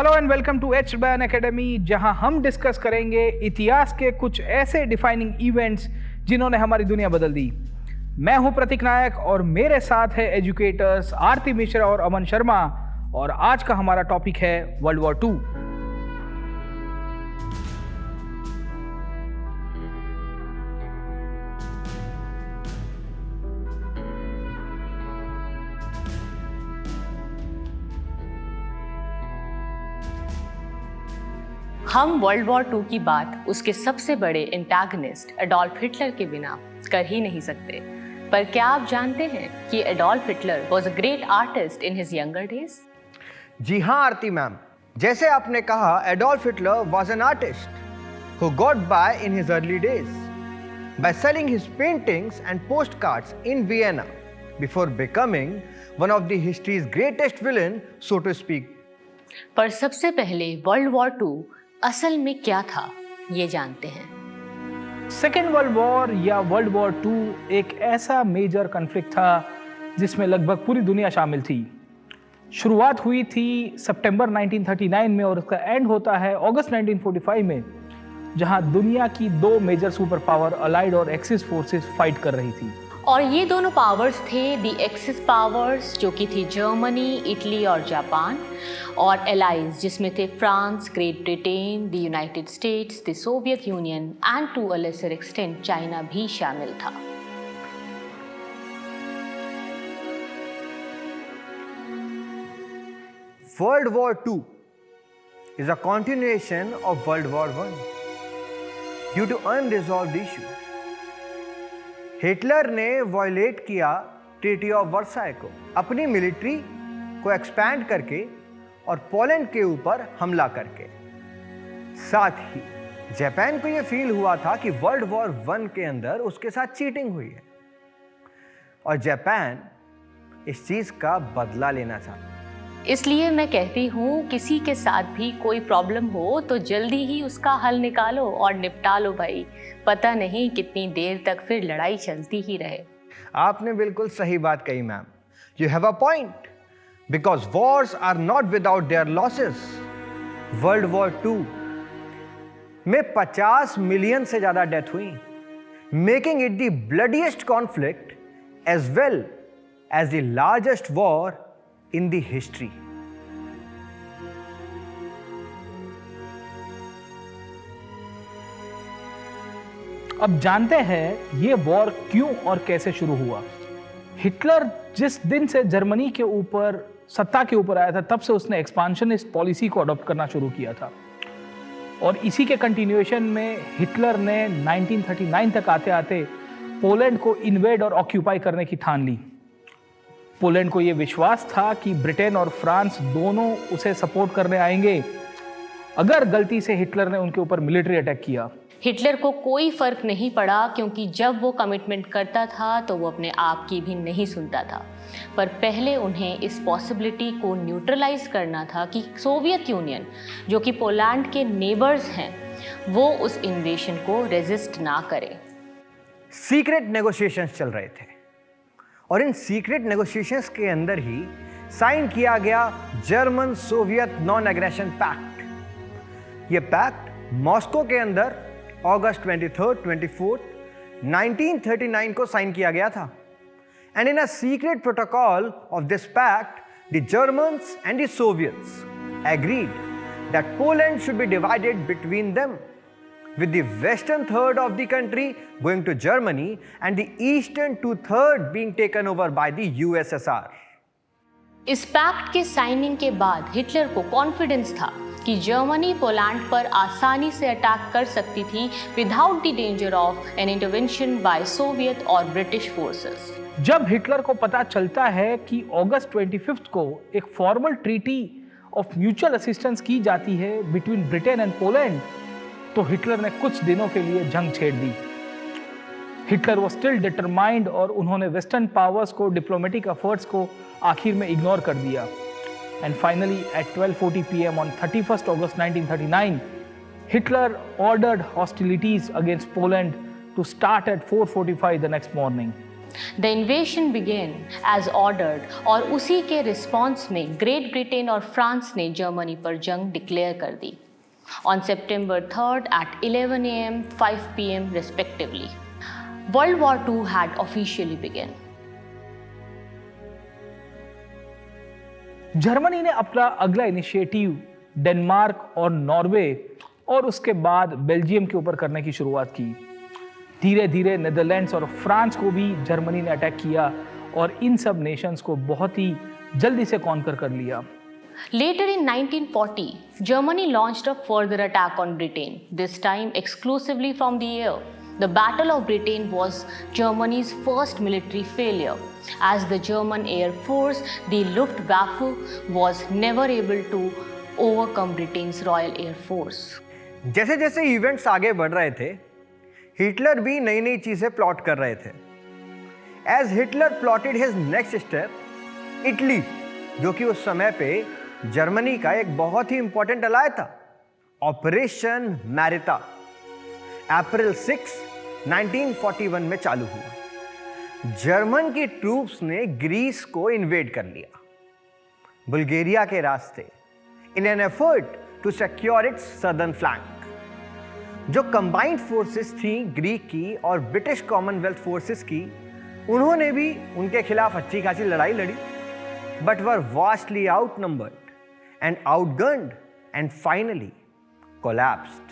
Hello and welcome to H ban academy, जहां हम discuss करेंगे इतिहास के कुछ ऐसे डिफाइनिंग इवेंट्स जिन्होंने हमारी दुनिया बदल दी। मैं हूं प्रतीक नायक और मेरे साथ है एजुकेटर्स आरती मिश्रा और अमन शर्मा, और आज का हमारा टॉपिक है वर्ल्ड वॉर 2। हम वर्ल्ड वॉर 2 की बात उसके सबसे बड़े एंटागनिस्ट एडोल्फ हिटलर के बिना कर ही नहीं सकते। पर क्या आप जानते हैं कि Adolf Hitler was a great artist in his younger days? जी हाँ आरती मैम, जैसे आपने कहा, Adolf Hitler was an artist who got by in his early days by selling his paintings and postcards in Vienna before becoming one of the history's greatest villain, so to speak. पर सबसे पहले world war 2 असल में क्या था, ये जानते हैं। सेकेंड वर्ल्ड वॉर या वर्ल्ड वॉर 2 एक ऐसा मेजर कॉन्फ्लिक्ट था जिसमें लगभग पूरी दुनिया शामिल थी। शुरुआत हुई थी सितंबर 1939 में और उसका एंड होता है अगस्त 1945 में, जहां दुनिया की दो मेजर सुपर पावर अलाइड और एक्सिस फोर्सेस फाइट कर रही थी। और ये दोनों पावर्स थे दी एक्सिस पावर्स, जो कि थी जर्मनी, इटली और जापान, और एलाइज जिसमें थे France, Great Britain, the United States, the Soviet Union and to a lesser extent China भी शामिल था। World War II is a continuation of World War I due to unresolved issue. Hitler ने violet किया treaty of Versailles को अपनी military को expand करके और पोलैंड के ऊपर हमला करके। साथ ही जापान को यह फील हुआ था कि वर्ल्ड वॉर 1 के अंदर उसके साथ चीटिंग हुई है और जापान इस चीज का बदला लेना चाहता। इसलिए मैं कहती हूँ, किसी के साथ भी कोई प्रॉब्लम हो तो जल्दी ही उसका हल निकालो और निपटा लो भाई, पता नहीं कितनी देर तक फिर लड़ाई चलती ही रहे। आपने बिल्कुल सही बात कही ma'am, you have a point, because wars are not without their losses. World war 2 में 50 मिलियन से ज्यादा डेथ हुई, making it the bloodiest conflict as well as the largest war in the history. अब जानते हैं ये वॉर क्यों और कैसे शुरू हुआ। हिटलर जिस दिन से जर्मनी के ऊपर सत्ता के ऊपर आया था, तब से उसने एक्सपांशनिस्ट पॉलिसी को अडॉप्ट करना शुरू किया था, और इसी के कंटिन्यूएशन में हिटलर ने 1939 तक आते आते पोलैंड को इन्वेड और ऑक्यूपाई करने की ठान ली। पोलैंड को यह विश्वास था कि ब्रिटेन और फ्रांस दोनों उसे सपोर्ट करने आएंगे अगर गलती से हिटलर ने उनके ऊपर मिलिट्री अटैक किया। हिटलर को कोई फर्क नहीं पड़ा, क्योंकि जब वो कमिटमेंट करता था तो वो अपने आप की भी नहीं सुनता था। पर पहले उन्हें इस पॉसिबिलिटी को न्यूट्रलाइज करना था कि सोवियत यूनियन, जो कि पोलैंड के नेबर्स हैं, वो उस इन्वेशन को रेजिस्ट ना करे। सीक्रेट नेगोशिएशंस चल रहे थे और इन सीक्रेट नेगोशिएशंस के अंदर ही साइन किया गया German Soviet non aggression pact. यह पैक्ट मॉस्को के अंदर अगस्त 23, 24, 1939 को साइन किया गया था। And in a secret protocol of this pact, the Germans and the Soviets agreed that Poland should be divided between them, with the western third of the country going to Germany and the eastern 2/3 being taken over by the USSR. इस pact के signing के बाद Hitler को confidence था कि Germany Poland पर आसानी से अटैक कर सकती थी without the danger of an intervention bye Soviet और ब्रिटिश फोर्सेस। जब हिटलर को पता चलता है कि अगस्त 25 को एक formal treaty of mutual assistance की जाती है बिटवीन ब्रिटेन एंड पोलैंड, तो हिटलर ने कुछ दिनों के लिए जंग छेड़ दी। हिटलर वो स्टिल डिटरमाइंड और उन्होंने वेस्टर्न पावर्स को, डिप्लोमेटिक एफर्ट्स को आखिर में इग्नोर कर दिया। And finally at 12:40 PM on 31 August 1939, Hitler ordered hostilities against Poland to start at 4:45 the next morning. The invasion began as ordered और उसी के रिस्पॉन्स में ग्रेट ब्रिटेन और फ्रांस ने जर्मनी पर जंग डिक्लेयर कर दी on September 3rd at 11 a.m., 5 p.m. respectively. World War II had officially begun. Germany ने अपना अगला इनिशिएटिव डेनमार्क और नॉर्वे और उसके बाद बेल्जियम के ऊपर करने की शुरुआत की। धीरे धीरे नेदरलैंड्स और फ्रांस को भी जर्मनी ने अटैक किया और इन सब नेशंस को बहुत ही जल्दी से कॉन्कर कर लिया। Later in 1940, Germany launched a further attack on Britain, this time exclusively from the air. The Battle of Britain was Germany's first military failure, as the German Air Force, the Luftwaffe, was never able to overcome Britain's Royal Air Force. जैसे जैसे events आगे बढ़ रहे थे, Hitler भी नई नई चीजें प्लॉट कर रहे थे। As Hitler plotted his next step, Italy, जो कि उस समय पे जर्मनी का एक बहुत ही इंपॉर्टेंट अलाय था, ऑपरेशन मैरिटा, अप्रैल 6, 1941 में चालू हुआ। जर्मन की ट्रूप्स ने ग्रीस को इन्वेड कर लिया बुल्गारिया के रास्ते in an effort to secure its southern flank. जो कंबाइंड फोर्सेस थी ग्रीक की और ब्रिटिश कॉमनवेल्थ फोर्सेस की, उन्होंने भी उनके खिलाफ अच्छी खासी लड़ाई लड़ी, but were vastly outnumbered and outgunned and finally collapsed.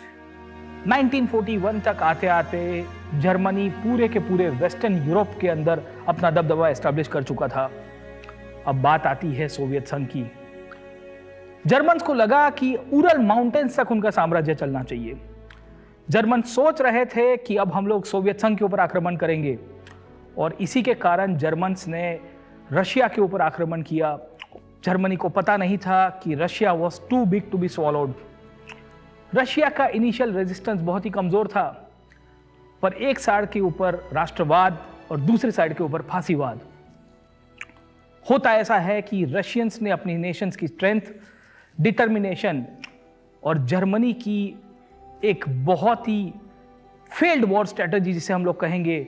1941 तक आते आते जर्मनी पूरे के पूरे वेस्टर्न यूरोप के अंदर अपना दबदबा एस्टैब्लिश कर चुका था। अब बात आती है सोवियत संघ की। जर्मन्स को लगा कि उरल माउंटेन्स तक उनका साम्राज्य चलना चाहिए। जर्मन सोच रहे थे कि अब हम लोग सोवियत संघ के ऊपर आक्रमण करेंगे और इसी के कारण जर्मन्स ने रशिया के ऊपर आक्रमण किया। जर्मनी को पता नहीं था कि Russia was too big to be swallowed. Russia का इनिशियल रेजिस्टेंस बहुत ही कमजोर था, पर एक साइड के ऊपर राष्ट्रवाद और दूसरी साइड के ऊपर फांसीवाद। होता ऐसा है कि रशियंस ने अपनी नेशंस की स्ट्रेंथ, डिटर्मिनेशन और जर्मनी की एक बहुत ही फेल्ड वॉर स्ट्रेटजी, जिसे हम लोग कहेंगे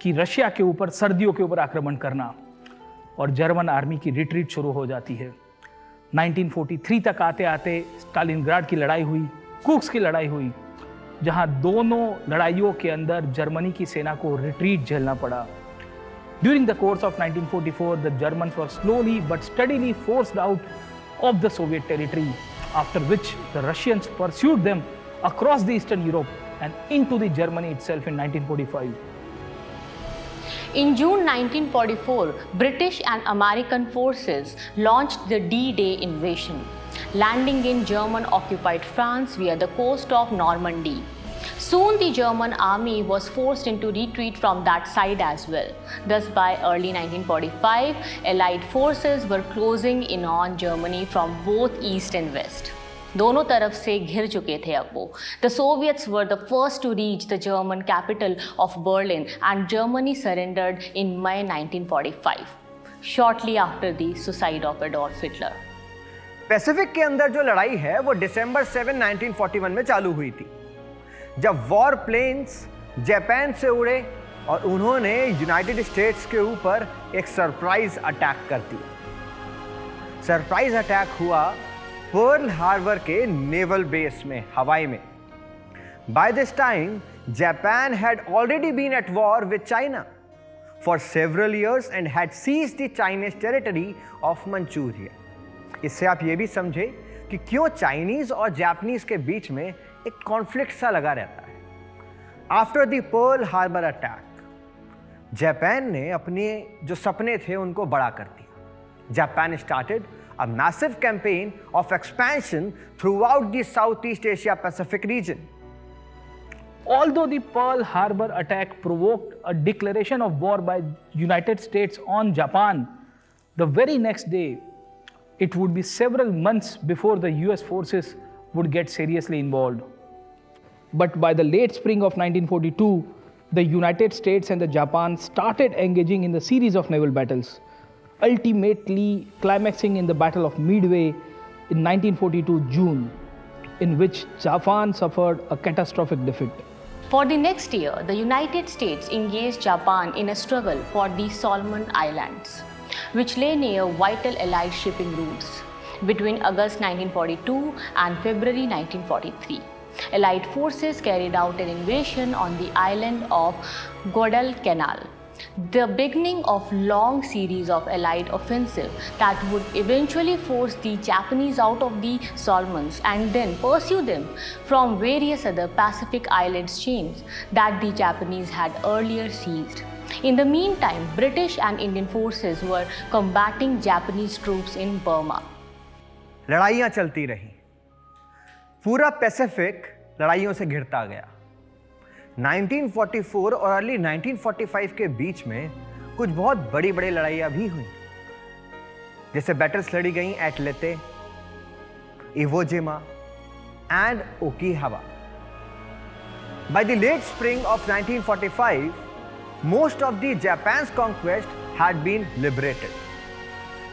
कि रशिया के ऊपर सर्दियों के ऊपर आक्रमण करना, और जर्मन आर्मी की रिट्रीट शुरू हो जाती है। 1943 तक आते आते स्टालिनग्राड की लड़ाई हुई, कुक्स की लड़ाई हुई, जहां दोनों लड़ाइयों के अंदर जर्मनी की सेना को रिट्रीट झेलना पड़ा। During the course of 1944 the Germans were slowly but steadily forced out of the Soviet territory, after which the Russians pursued them across the eastern Europe and into the Germany itself in 1945. In June 1944, British and American forces launched the D-Day invasion, landing in German-occupied France via the coast of Normandy. Soon the German army was forced into retreat from that side as well. Thus, by early 1945, Allied forces were closing in on Germany from both east and west. दोनों तरफ से घिर चुके थे अब वो। The Soviets were the first to reach the German capital of Berlin and Germany surrendered in May 1945, shortly after the suicide of Adolf Hitler. Pacific के अंदर जो लड़ाई है वो दिसंबर 7, 1941 में चालू हुई थी, जब वॉर प्लेन्स जापान से उड़े और उन्होंने यूनाइटेड स्टेट्स के ऊपर एक सरप्राइज अटैक कर दिया। सरप्राइज अटैक हुआ पर्ल हार्बर के नेवल बेस में, हवाई में। By this time, Japan had already been at war with China for several years and had seized the Chinese territory of Manchuria. इससे आप ये भी समझे कि क्यों चाइनीज और जापानीज के बीच में एक कॉन्फ्लिक्ट सा लगा रहता है। After the Pearl Harbor attack, Japan ने अपने जो सपने थे उनको बड़ा कर दिया। Japan started a massive campaign of expansion throughout the Southeast Asia Pacific region. Although the Pearl Harbor attack provoked a declaration of war by United States on Japan, the very next day, it would be several months before the US forces would get seriously involved. But by the late spring of 1942, the United States and the Japan started engaging in the series of naval battles, ultimately climaxing in the Battle of Midway in 1942 June, in which Japan suffered a catastrophic defeat. For the next year, the United States engaged Japan in a struggle for the Solomon Islands, which lay near vital Allied shipping routes between August 1942 and February 1943. Allied forces carried out an invasion on the island of Guadalcanal, the beginning of long series of Allied offensive that would eventually force the Japanese out of the Solomons and then pursue them from various other Pacific Islands chains that the Japanese had earlier seized. In the meantime, British and Indian forces were combating Japanese troops in Burma. लड़ाइयाँ चलती रही, पूरा Pacific लड़ाइयों से घिरता गया। 1944 और early 1945 के बीच में कुछ बहुत बड़ी बड़ी लड़ाइयाँ भी हुई, जैसे बैटल्स लड़ी गई एट लेते, इवो जिमा and ओकिहावा। By the late spring of 1945, most of the Japan's conquest had been liberated.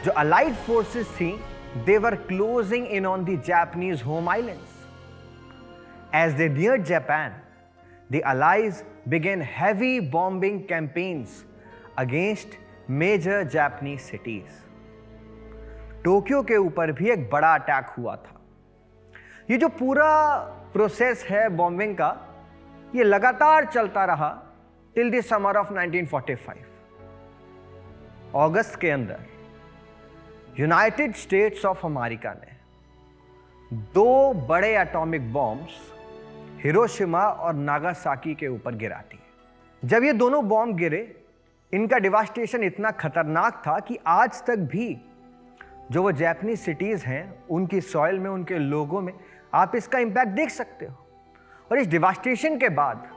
जो Allied forces थी, they were closing in on the Japanese home islands. As they neared Japan, the Allies began heavy bombing campaigns against major Japanese cities. Tokyo के ऊपर भी एक बड़ा attack हुआ था। ये जो पूरा प्रोसेस है बॉम्बिंग का, ये लगातार चलता रहा टिल द समर ऑफ 1945। अगस्त के अंदर यूनाइटेड स्टेट्स ऑफ अमेरिका ने 2 बड़े एटॉमिक बॉम्ब्स हिरोशिमा और नागासाकी के ऊपर गिरा दिए। जब ये दोनों बॉम्ब गिरे, इनका डिवास्टेशन इतना खतरनाक था कि आज तक भी जो वो जापानीज सिटीज हैं, उनकी सॉइल में, उनके लोगों में आप इसका इंपैक्ट देख सकते हो। और इस डिवास्टेशन के बाद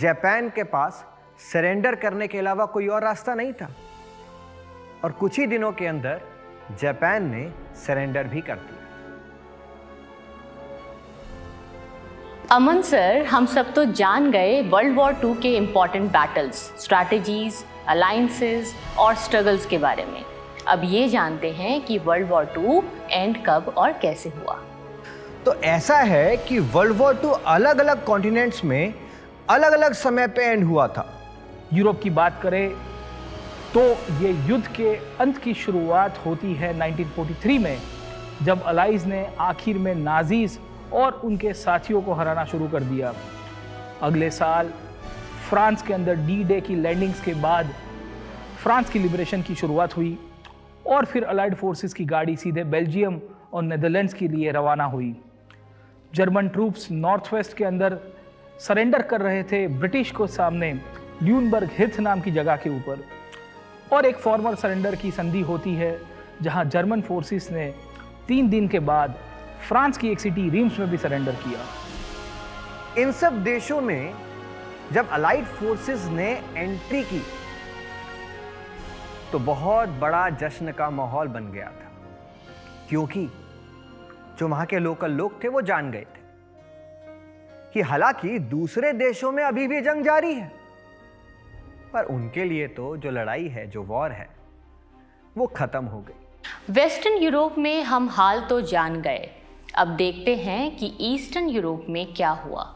जापान के पास सरेंडर करने के अलावा कोई और रास्ता नहीं था, और कुछ ही दिनों के अंदर जापान ने सरेंडर भी कर दिया। अमन सर, हम सब तो जान गए वर्ल्ड वॉर 2 के इम्पॉर्टेंट बैटल्स, स्ट्रैटेजीज, अलायंसेस और स्ट्रगल्स के बारे में। अब ये जानते हैं कि वर्ल्ड वॉर 2 एंड कब और कैसे हुआ। तो ऐसा है कि वर्ल्ड वॉर 2 अलग अलग कॉन्टिनेंट्स में अलग अलग समय पे एंड हुआ था। यूरोप की बात करें तो ये युद्ध के अंत की शुरुआत होती है 1943 में, जब अलाइज ने आखिर में नाजीज और उनके साथियों को हराना शुरू कर दिया। अगले साल फ्रांस के अंदर डी डे की लैंडिंग्स के बाद फ्रांस की लिबरेशन की शुरुआत हुई, और फिर अलाइड फोर्सेस की गाड़ी सीधे बेल्जियम और नेदरलैंड्स के लिए रवाना हुई। जर्मन ट्रूप्स नॉर्थ वेस्ट के अंदर सरेंडर कर रहे थे ब्रिटिश को सामने ल्यूनबर्ग हिथ नाम की जगह के ऊपर, और एक फॉर्मल सरेंडर की संधि होती है जहां जर्मन फोर्सेस ने 3 दिन के बाद फ्रांस की एक सिटी रीम्स में भी सरेंडर किया। इन सब देशों में जब अलाइड फोर्सेस ने एंट्री की तो बहुत बड़ा जश्न का माहौल बन गया था, क्योंकि जो वहां के लोकल लोग थे वो जान गए थे कि हालांकि दूसरे देशों में अभी भी जंग जारी है, पर उनके लिए तो जो लड़ाई है, जो वॉर है, वो खत्म हो गई। वेस्टर्न यूरोप में हम हाल तो जान गए, अब देखते हैं कि ईस्टर्न यूरोप में क्या हुआ।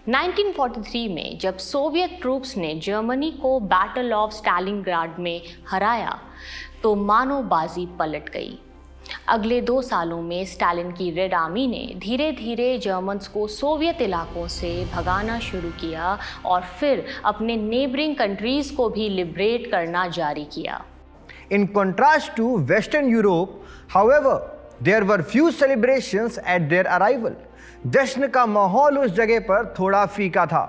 1943 में जब सोवियत ट्रूप्स ने जर्मनी को बैटल ऑफ स्टालिनग्राड में हराया तो मानो बाजी पलट गई। अगले 2 सालों में स्टालिन की रेड आर्मी ने धीरे धीरे जर्मन्स को सोवियत इलाकों से भगाना शुरू किया और फिर अपने नेबरिंग कंट्रीज को भी लिबरेट करना जारी किया। In contrast to Western Europe, however, there were few celebrations at their arrival. जश्न का माहौल उस जगह पर थोड़ा फीका था।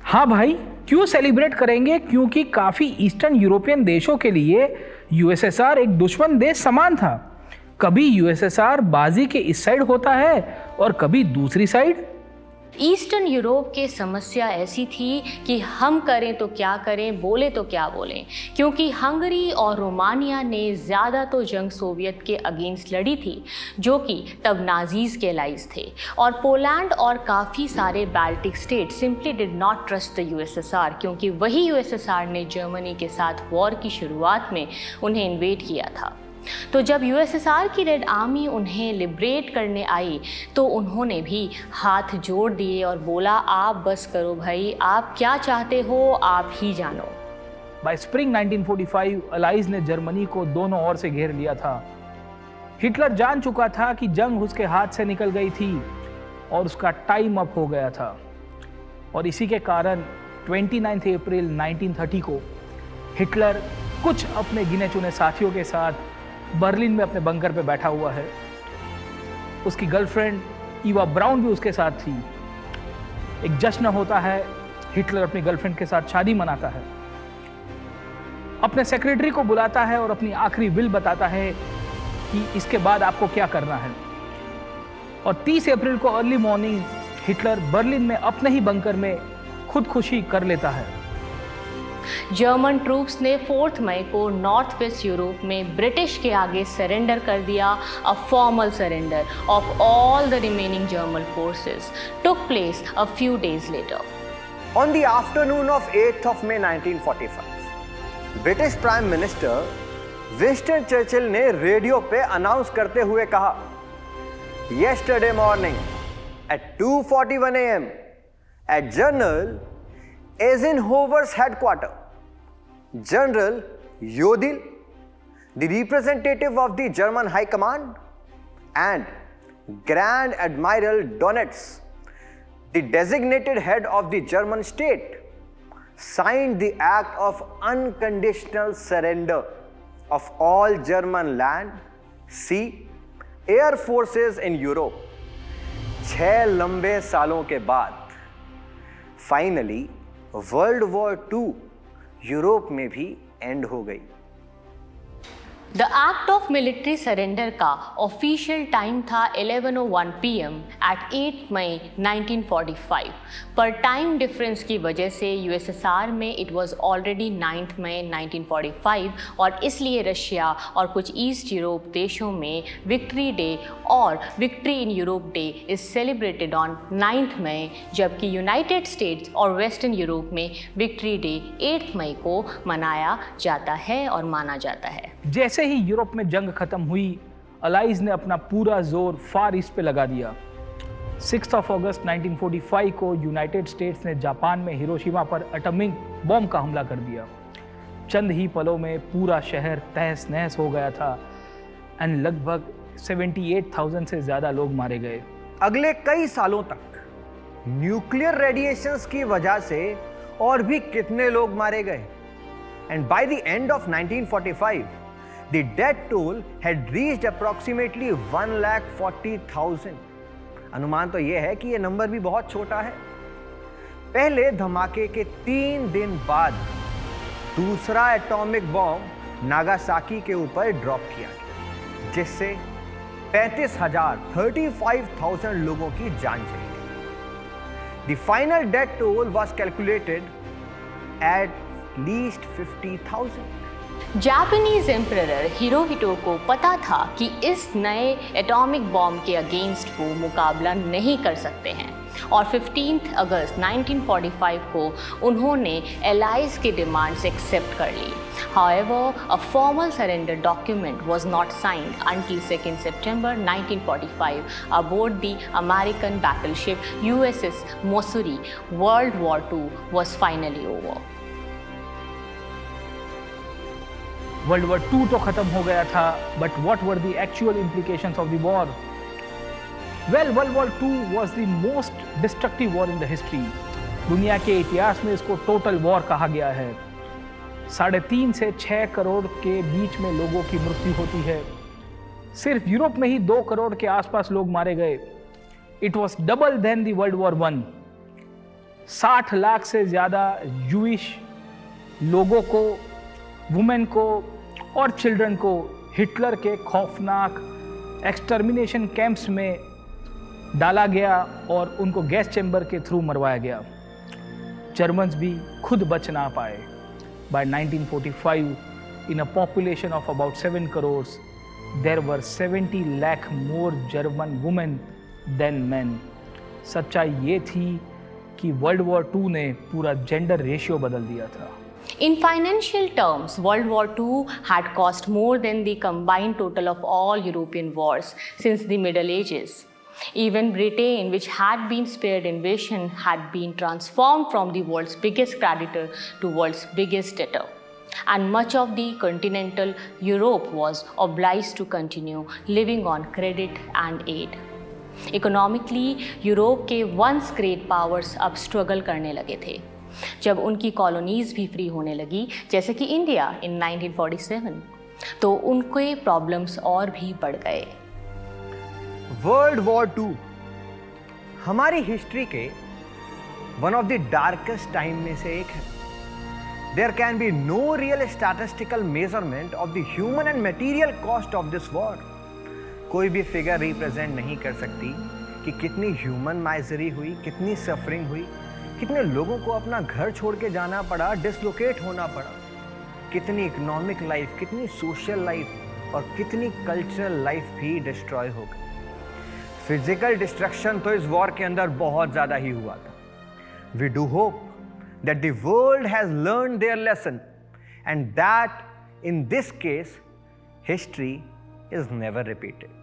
हाँ भाई, क्यों सेलिब्रेट करेंगे? क्योंकि काफ़ी ईस्टर्न यूरोपियन देशों के लिए यूएसएसआर एक दुश्मन देश समान था। कभी यूएसएसआर बाजी के इस साइड होता है और कभी दूसरी साइड। ईस्टर्न यूरोप की समस्या ऐसी थी कि हम करें तो क्या करें, बोले तो क्या बोलें, क्योंकि हंगरी और रोमानिया ने ज़्यादा तो जंग सोवियत के अगेंस्ट लड़ी थी, जो कि तब नाजीज़ के अलाइज थे, और पोलैंड और काफ़ी सारे Baltic state simply did not trust the USSR, क्योंकि वही यूएसएसआर ने जर्मनी के साथ वॉर की शुरुआत में उन्हें इन्वेड किया था। तो जब यूएसएसआर की रेड आर्मी उन्हें लिबरेट करने आई तो उन्होंने भी हाथ जोड़ दिए और बोला, आप बस करो भाई, आप क्या चाहते हो आप ही जानो। बाय स्प्रिंग 1945 अलाइज ने जर्मनी को दोनों ओर से घेर लिया था। हिटलर जान चुका था कि जंग उसके हाथ से निकल गई थी और उसका टाइम अप हो गया था, और इसी के कारण 29 अप्रैल 1930 को हिटलर कुछ अपने गिने चुने साथियों के साथ बर्लिन में अपने बंकर पे बैठा हुआ है। उसकी गर्लफ्रेंड ईवा ब्राउन भी उसके साथ थी। एक जश्न होता है, हिटलर अपनी गर्लफ्रेंड के साथ शादी मनाता है, अपने सेक्रेटरी को बुलाता है और अपनी आखिरी विल बताता है कि इसके बाद आपको क्या करना है। और 30 अप्रैल को अर्ली मॉर्निंग हिटलर बर्लिन में अपने ही बंकर में खुदकुशी कर लेता है। जर्मन ट्रूप्स ने 4 मई को नॉर्थ वेस्ट यूरोप में ब्रिटिश के आगे सरेंडर कर दिया। A formal surrender of all the remaining German forces took place a few days later. On the afternoon of 8th of May 1945, British prime minister Winston Churchill ने radio पे announce करते हुए कहा, Yesterday morning at 2:41 a.m. at General Eisenhower's headquarters, General Jodl, the representative of the German High Command, and Grand Admiral Donitz, the designated head of the German state, signed the act of unconditional surrender of all German land, sea, air forces in Europe. 6 लंबे सालों के बाद finally world war 2 Europe में भी and हो गई। The act of military surrender का official time था 11:01 PM एट 8 मई 1945, पर टाइम डिफरेंस की वजह से यूएसएसआर में इट वाज ऑलरेडी 9 मई 1945, और इसलिए रशिया और कुछ ईस्ट यूरोप देशों में विक्ट्री डे और victory in Europe day is celebrated on 9 मई, जबकि यूनाइटेड स्टेट्स और वेस्टर्न यूरोप में विक्ट्री डे 8 मई को मनाया जाता है और माना जाता है। जैसे ही यूरोप में जंग खत्म हुई, अलाइज ने अपना पूरा जोर फार ईस्ट पे लगा दिया। 6 अगस्त 1945 को यूनाइटेड स्टेट्स ने जापान में हिरोशिमा पर एटॉमिक बॉम्ब का हमला कर दिया। चंद ही पलों में पूरा शहर तहस नहस हो गया था एंड लगभग 78,000 से ज्यादा लोग मारे गए। अगले कई सालों तक न्यूक्लियर रेडिएशंस की वजह से और भी कितने लोग मारे गए, and by the end of 1945 the death toll had reached approximately 1,40,000। अनुमान तो यह है कि यह नंबर भी बहुत छोटा है। पहले धमाके के 3 दिन बाद दूसरा एटॉमिक बॉम्ब नागासाकी के ऊपर ड्रॉप किया गया, जिससे 35,000 लोगों की जान चली गई। The final death toll was calculated at least 50,000। Japanese emperor Hirohito को पता था कि इस नए एटॉमिक बॉम्ब के अगेंस्ट वो मुकाबला नहीं कर सकते हैं, और 15 अगस्त 1945 को उन्होंने एलाइज की डिमांड्स एक्सेप्ट कर ली। However, a formal surrender document was not signed until 2 September 1945 aboard the American battleship USS Missouri. World War II was finally over. World war 2 तो खत्म हो गया था, but what were the actual implications of the war? Well, world war 2 was the most destructive war in the history. दुनिया के इतिहास में इसको टोटल वॉर कहा गया है। 3.5 से 6 करोड़ के बीच में लोगों की मृत्यु होती है। सिर्फ यूरोप में ही 2 करोड़ के आसपास लोग मारे गए। It was double then the world war 1। 60 lakh से ज्यादा जूइश लोगों को, वुमेन को और चिल्ड्रन को हिटलर के खौफनाक एक्सटर्मिनेशन कैंप्स में डाला गया और उनको गैस चैम्बर के थ्रू मरवाया गया। जर्मन्स भी खुद बच ना पाए। By 1945, in a population of about 7 crores, there were 70 lakh more German women than man. सच्चाई ये थी कि वर्ल्ड वॉर 2 ने पूरा जेंडर रेशियो बदल दिया था। In financial terms, World War II had cost more than the combined total of all European wars since the Middle Ages. Even Britain, which had been spared invasion, had been transformed from the world's biggest creditor to world's biggest debtor. And much of the continental Europe was obliged to continue living on credit and aid. Economically, Europe के once great powers अब struggle करने लगे थे जब उनकी colonies भी free होने लगी, जैसे कि इंडिया इन 1947, तो उनके प्रॉब्लम्स और भी बढ़ गए। वर्ल्ड वॉर 2 हमारी हिस्ट्री के one of the darkest time में से एक है। There can be no real statistical measurement of the human and material cost of this war. कोई भी फिगर रिप्रेजेंट नहीं कर सकती कि कितनी ह्यूमन माइजरी हुई, कितनी सफरिंग हुई, कितने लोगों को अपना घर छोड़ के जाना पड़ा, डिसलोकेट होना पड़ा, कितनी इकोनॉमिक लाइफ, कितनी सोशल लाइफ और कितनी कल्चरल लाइफ भी डिस्ट्रॉय हो गई। फिजिकल डिस्ट्रक्शन तो इस वॉर के अंदर बहुत ज़्यादा ही हुआ था। We do hope that the world has learn their lesson and that in this case history is never repeated.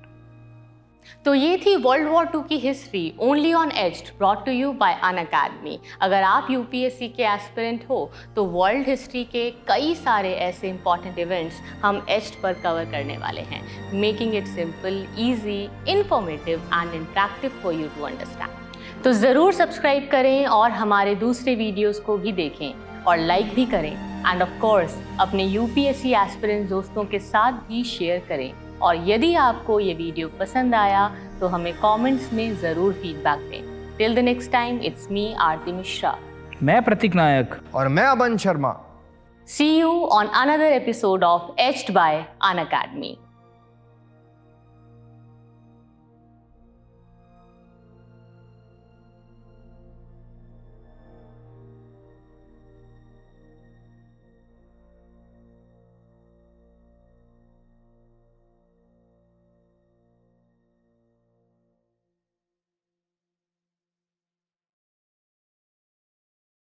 तो ये थी वर्ल्ड वॉर 2 की history only on Edged, brought to you by Unacademy. अगर आप यूपीएससी के aspirant हो तो world history के कई सारे ऐसे इंपॉर्टेंट इवेंट्स हम एज्ड पर कवर करने वाले हैं, making it simple, easy, informative and interactive for you to understand. तो ज़रूर सब्सक्राइब करें और हमारे दूसरे वीडियोज़ को भी देखें और लाइक भी करें, एंड ऑफ कोर्स अपने यूपीएससी एस्पिरेंट दोस्तों के साथ भी शेयर करें। और यदि आपको ये वीडियो पसंद आया तो हमें कमेंट्स में ज़रूर फीडबैक दें। Till the next time, it's me Aarti Mishra. मैं प्रतीक नायक। और मैं अमन Sharma. See you on another episode of Edged by Unacademy.